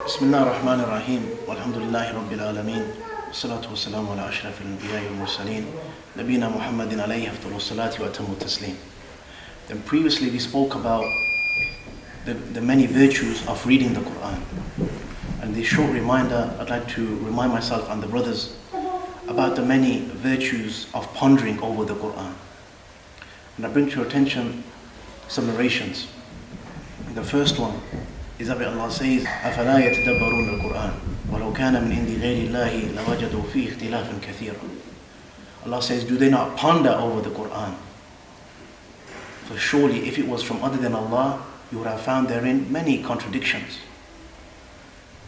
بسم الله الرحمن الرحيم والحمد لله رب العالمين والصلاة والسلام على أشرف الأنبياء والمرسلين نبينا محمد عليه أفضل الصلاة وأتم التسليم. Then previously we spoke about the many virtues of reading the Qur'an. And this short reminder, I'd like to remind myself and the brothers about the many virtues of pondering over the Qur'an. And I bring to your attention some narrations. The first one is that Allah says, أَفَلَا يَتَدَبَّرُونَ الْقُرْآنَ وَلَوْ كَانَ مِنْ عِنْدِ غَيْرِ اللَّهِ لَوَجَدُوا فِيهِ اخْتِلَافًا كَثِيرًا. Allah says, do they not ponder over the Qur'an? For surely if it was from other than Allah, you would have found therein many contradictions.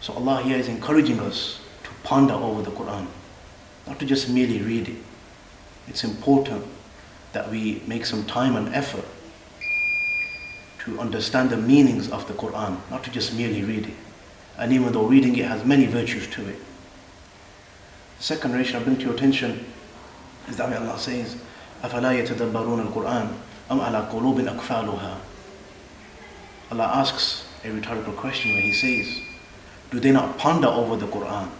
So Allah here is encouraging us to ponder over the Qur'an, not to just merely read it. It's important that we make some time and effort to understand the meanings of the Qur'an, not to just merely read it. And even though reading it has many virtues to it. The second narration I bring to your attention is that Allah says, أَفَلَا يَتَدَبَّرُونَ الْقُرْآنَ أَمْ عَلَى قُلُوبٍ أَقْفَالُهَا. Allah asks a rhetorical question where He says, do they not ponder over the Qur'an?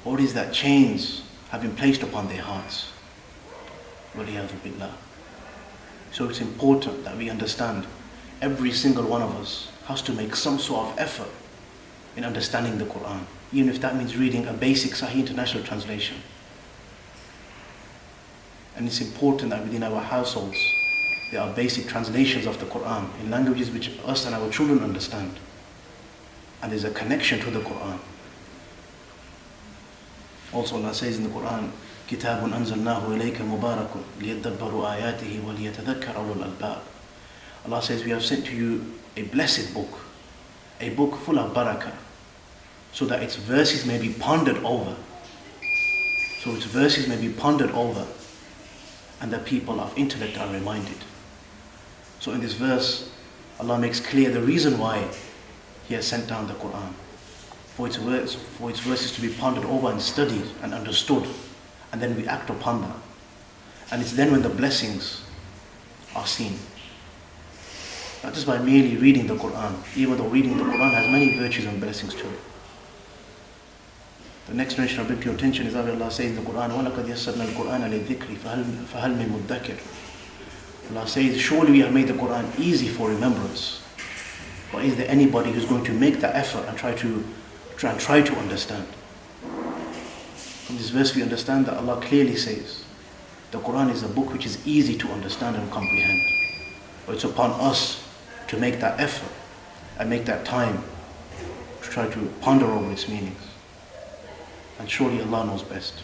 Or is that chains have been placed upon their hearts? وَلِيَعْذُ بِاللَّهِ. So it's important that we understand every single one of us has to make some sort of effort in understanding the Qur'an, even if that means reading a basic Sahih International Translation. And it's important that within our households there are basic translations of the Qur'an in languages which us and our children understand. And there's a connection to the Qur'an. Also Allah says in the Qur'an, كتاب أنزلناه إليك مبارك ليدبروا آياته وليتذكر أولو الألباب. Allah says, we have sent to you a blessed book, a book full of barakah, so that its verses may be pondered over. So its verses may be pondered over, and the people of intellect are reminded. So in this verse, Allah makes clear the reason why He has sent down the Qur'an, for its verses to be pondered over and studied and understood, and then we act upon that. And it's then when the blessings are seen. Not just by merely reading the Qur'an, even though reading the Qur'an has many virtues and blessings to it. The next narration I bring to your attention is that Allah says in the Qur'an, وَلَقَدْ يَسَّرْنَا الْقُرْآنَ لِلذِّكْرِ فَهَلْ مِن مُدَّكِرٍ. Allah says, surely we have made the Qur'an easy for remembrance. But is there anybody who's going to make the effort and try to understand? From this verse we understand that Allah clearly says the Qur'an is a book which is easy to understand and comprehend. But it's upon us to make that effort and make that time to try to ponder over its meanings. And surely Allah knows best.